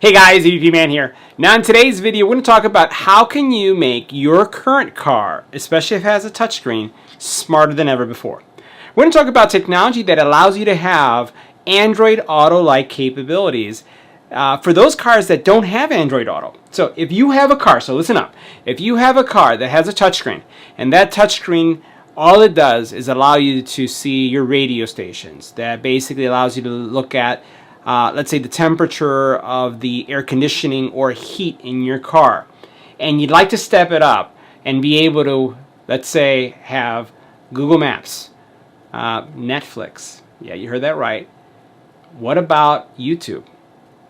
Hey guys, EBPMAN here. Now in today's video, we're going to talk about how can you make your current car, especially if it has a touchscreen, smarter than ever before. We're going to talk about technology that allows you to have Android Auto-like capabilities for those cars that don't have Android Auto. So if you have a car, so listen up, if you have a car that has a touchscreen, and that touchscreen, all it does is allow you to see your radio stations. That basically allows you to look at let's say the temperature of the air conditioning or heat in your car, and you'd like to step it up and be able to, let's say, have Google Maps, Netflix, yeah, you heard that right. What about YouTube,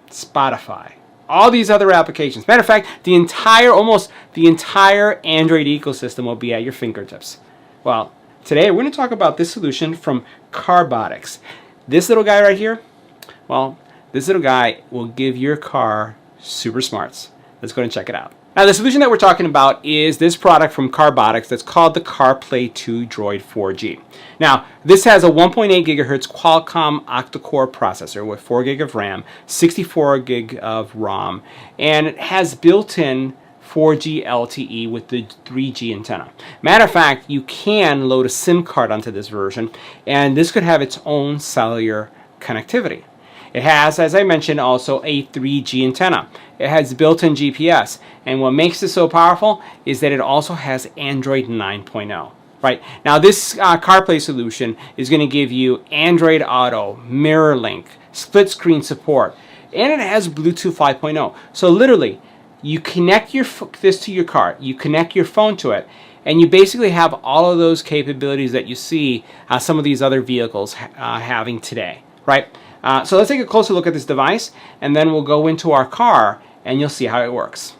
Spotify, all these other applications? Matter of fact, almost the entire Android ecosystem will be at your fingertips. Well, today we're going to talk about this solution from Carbotics. This little guy right here, well, this little guy will give your car super smarts. Let's go and check it out. Now, the solution that we're talking about is this product from Carbotics that's called the Carplay 2 Droid 4G. Now, this has a 1.8 gigahertz Qualcomm octa-core processor with 4 gig of RAM, 64 gig of ROM, and it has built-in 4G LTE with the 3G antenna. Matter of fact, you can load a SIM card onto this version, and this could have its own cellular connectivity. It has, as I mentioned, also a 3G antenna. It has built-in GPS, and what makes this so powerful is that it also has Android 9.0. Right now, this CarPlay solution is going to give you Android Auto, Mirror Link, split screen support, and it has Bluetooth 5.0. So literally, you connect this to your car, you connect your phone to it, and you basically have all of those capabilities that you see some of these other vehicles having today. Right. So let's take a closer look at this device, and then we'll go into our car and you'll see how it works.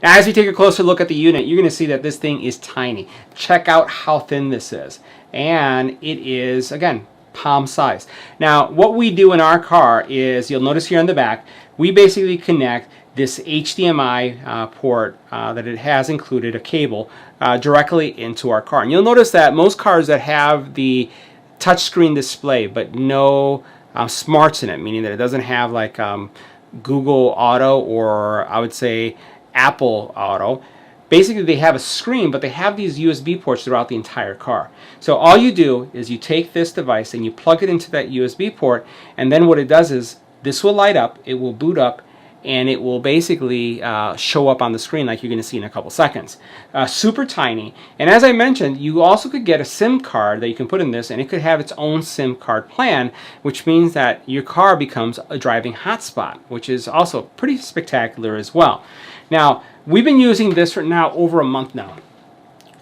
Now, as we take a closer look at the unit, you're going to see that this thing is tiny. Check out how thin this is. And it is, again, palm size. Now, what we do in our car is, you'll notice here on the back, we basically connect this HDMI port that it has included, a cable, directly into our car. And you'll notice that most cars that have the touchscreen display but no smarts in it, meaning that it doesn't have like Google Auto, or I would say Apple Auto. Basically, they have a screen, but they have these USB ports throughout the entire car. So all you do is you take this device and you plug it into that USB port, and then what it does is this will light up, it will boot up, and it will basically show up on the screen like you're going to see in a couple seconds. Super tiny. And as I mentioned, you also could get a SIM card that you can put in this, and it could have its own SIM card plan, which means that your car becomes a driving hotspot, which is also pretty spectacular as well. Now, we've been using this for now over a month now.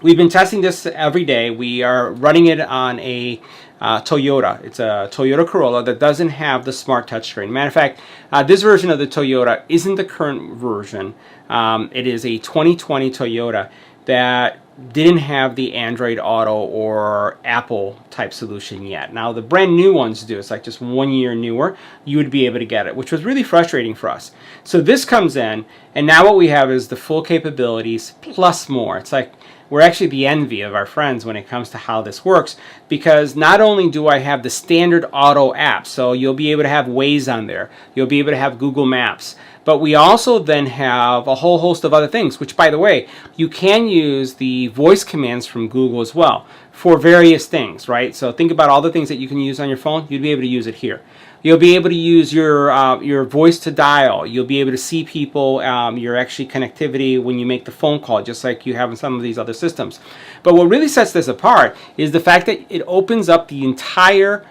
We've been testing this every day. We are running it on a Toyota. It's a Toyota Corolla that doesn't have the smart touchscreen. Matter of fact, this version of the Toyota isn't the current version. It is a 2020 Toyota that didn't have the Android Auto or Apple type solution yet. Now the brand new ones do. It's like just 1 year newer. You would be able to get it, which was really frustrating for us. So this comes in, and now what we have is the full capabilities plus more. It's like we're actually the envy of our friends when it comes to how this works, because not only do I have the standard auto app, so you'll be able to have Waze on there, you'll be able to have Google Maps, but we also then have a whole host of other things, which, by the way, you can use the voice commands from Google as well for various things, right? So think about all the things that you can use on your phone, you'd be able to use it here. You'll be able to use your voice to dial. You'll be able to see people, your actually connectivity when you make the phone call, just like you have in some of these other systems. But what really sets this apart is the fact that it opens up the entire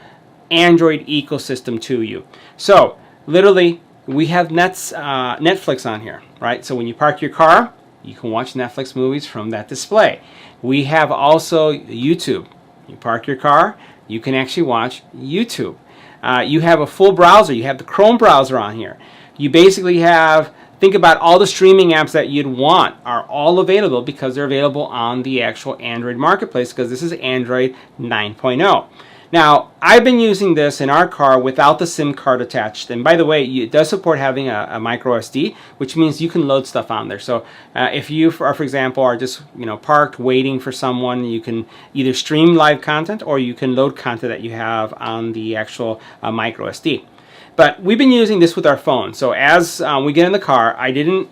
Android ecosystem to you. So literally, we have Netflix on here, right? So when you park your car, you can watch Netflix movies from that display. We have also YouTube. You park your car, you can actually watch YouTube. You have a full browser. You have the Chrome browser on here. You basically have, think about all the streaming apps that you'd want are all available because they're available on the actual Android marketplace, because this is Android 9.0. Now, I've been using this in our car without the SIM card attached. And by the way, it does support having a micro SD, which means you can load stuff on there. So if you, for example, are just parked waiting for someone, you can either stream live content or you can load content that you have on the actual micro SD. But we've been using this with our phone. So as we get in the car, I didn't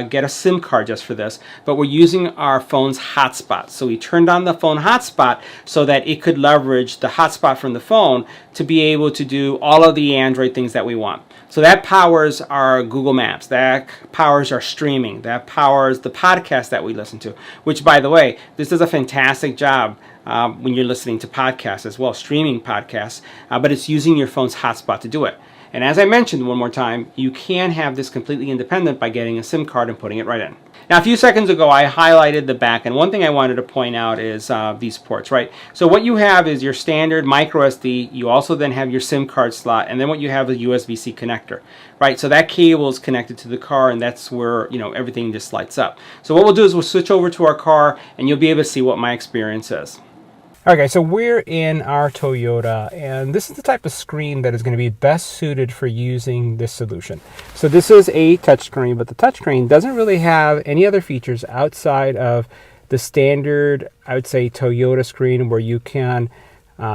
get a SIM card just for this, but we're using our phone's hotspot. So we turned on the phone hotspot so that it could leverage the hotspot from the phone to be able to do all of the Android things that we want. So that powers our Google Maps, that powers our streaming, that powers the podcast that we listen to, which, by the way, this does a fantastic job when you're listening to podcasts as well, streaming podcasts, but it's using your phone's hotspot to do it. And as I mentioned one more time, you can have this completely independent by getting a SIM card and putting it right in. Now, a few seconds ago, I highlighted the back, and one thing I wanted to point out is these ports, right? So what you have is your standard micro SD. You also then have your SIM card slot, and then what you have is a USB-C connector, right? So that cable is connected to the car, and that's where, you know, everything just lights up. So what we'll do is we'll switch over to our car, and you'll be able to see what my experience is. Okay, so we're in our Toyota, and this is the type of screen that is going to be best suited for using this solution. So this is a touchscreen, but the touchscreen doesn't really have any other features outside of the standard, I would say, Toyota screen where you can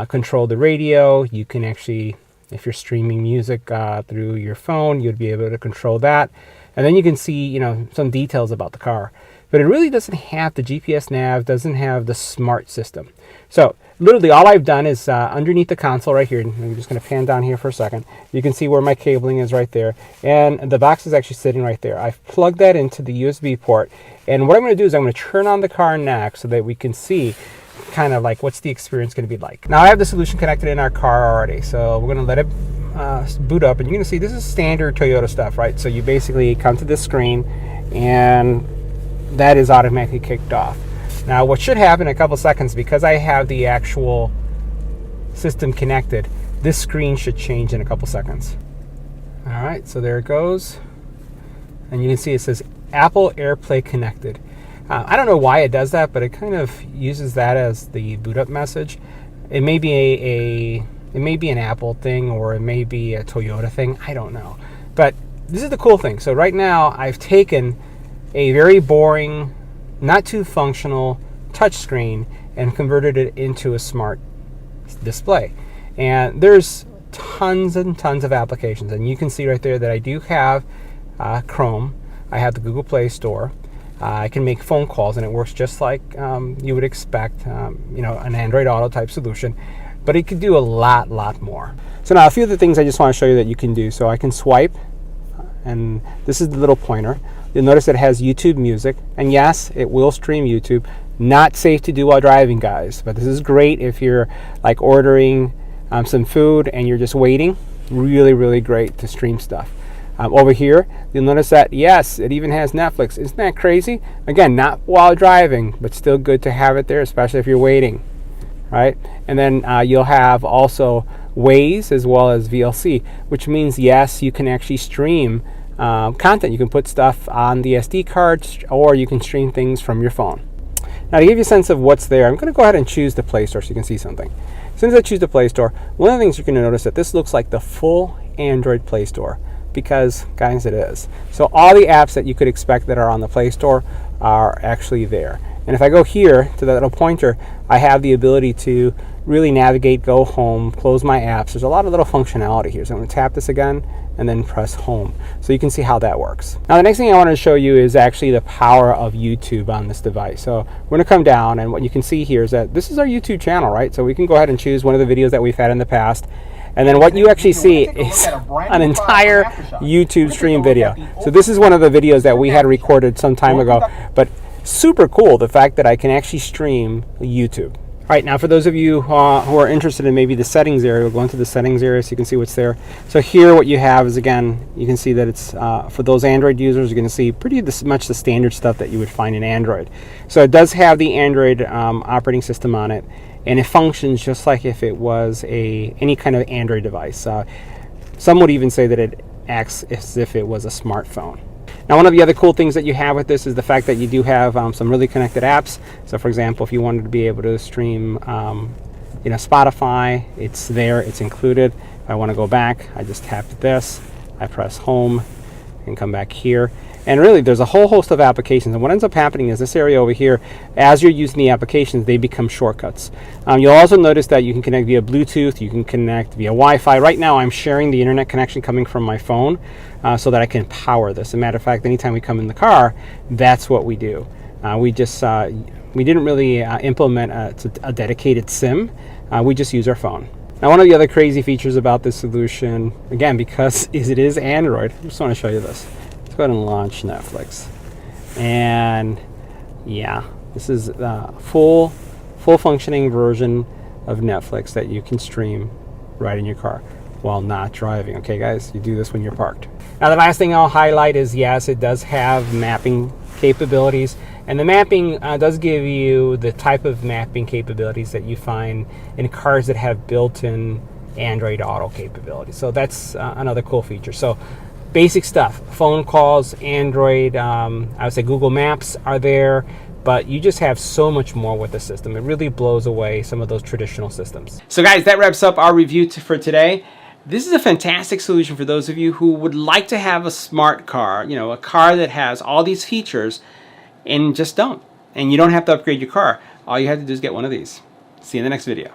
control the radio. You can actually, if you're streaming music through your phone, you'd be able to control that. And then you can see, you know, some details about the car. But it really doesn't have the GPS nav, doesn't have the smart system. So literally all I've done is underneath the console right here, and I'm just going to pan down here for a second. You can see where my cabling is right there. And the box is actually sitting right there. I've plugged that into the USB port. And what I'm going to do is I'm going to turn on the car next so that we can see kind of like what's the experience going to be like. Now I have the solution connected in our car already. So we're going to let it boot up. And you're going to see this is standard Toyota stuff, right? So you basically come to this screen and that is automatically kicked off. Now what should happen in a couple seconds, because I have the actual system connected, this screen should change in a couple seconds. All right, so there it goes. And you can see it says Apple AirPlay connected. I don't know why it does that, but it kind of uses that as the boot up message. It may be it may be an Apple thing, or it may be a Toyota thing. I don't know. But this is the cool thing. So right now I've taken a very boring, not too functional touchscreen and converted it into a smart display. And there's tons and tons of applications. And you can see right there that I do have Chrome. I have the Google Play Store. I can make phone calls, and it works just like you would expect, you know, an Android Auto type solution. But it could do a lot more. So now a few of the things I just want to show you that you can do. So I can swipe, and this is the little pointer. You'll notice it has YouTube music, and yes, it will stream YouTube. Not safe to do while driving, guys, but this is great if you're like ordering some food and you're just waiting. Really great to stream stuff. Over here, you'll notice that, yes, it even has Netflix. Isn't that crazy? Again, not while driving, but still good to have it there, especially if you're waiting, right? And then you'll have also Waze as well as VLC, which means, yes, you can actually stream content. You can put stuff on the SD card, or you can stream things from your phone. Now, to give you a sense of what's there, I'm going to go ahead and choose the Play Store so you can see something. As soon as I choose the Play Store, one of the things you're going to notice that this looks like the full Android Play Store, because, guys, it is. So all the apps that you could expect that are on the Play Store are actually there. And if I go here to that little pointer, I have the ability to really navigate, go home, close my apps. There's a lot of little functionality here. So I'm going to tap this again and then press home. So you can see how that works. Now the next thing I wanted to show you is actually the power of YouTube on this device. So we're going to come down, and what you can see here is that this is our YouTube channel, right? So we can go ahead and choose one of the videos that we've had in the past. And then what you actually see is an entire YouTube stream video. So this is one of the videos that we had recorded some time ago, but super cool, the fact that I can actually stream YouTube. All right, now for those of you who are interested in maybe the settings area, we'll go into the settings area so you can see what's there. So here what you have is, again, you can see that it's for those Android users, you're going to see pretty much the standard stuff that you would find in Android. So it does have the Android operating system on it, and it functions just like if it was any kind of Android device. Some would even say that it acts as if it was a smartphone. Now, one of the other cool things that you have with this is the fact that you do have some really connected apps. So, for example, if you wanted to be able to stream, Spotify, it's there, it's included. If I want to go back, I just tap this, I press home, and come back here. And really, there's a whole host of applications. And what ends up happening is this area over here, as you're using the applications, they become shortcuts. You'll also notice that you can connect via Bluetooth, you can connect via Wi-Fi. Right now, I'm sharing the internet connection coming from my phone so that I can power this. As a matter of fact, anytime we come in the car, that's what we do. We didn't really implement a dedicated SIM. We just use our phone. Now, one of the other crazy features about this solution, again, because it is Android, I just want to show you this. Let's go ahead and launch Netflix. And yeah, this is the full functioning version of Netflix that you can stream right in your car while not driving. Okay, guys, you do this when you're parked. Now, the last thing I'll highlight is, yes, it does have mapping capabilities, and the mapping does give you the type of mapping capabilities that you find in cars that have built-in Android Auto capabilities. So that's another cool feature. So basic stuff, phone calls, Android, I would say Google Maps are there, but you just have so much more with the system. It really blows away some of those traditional systems. So guys, that wraps up our review for today. This is a fantastic solution for those of you who would like to have a smart car, you know, a car that has all these features and just don't. And you don't have to upgrade your car. All you have to do is get one of these. See you in the next video.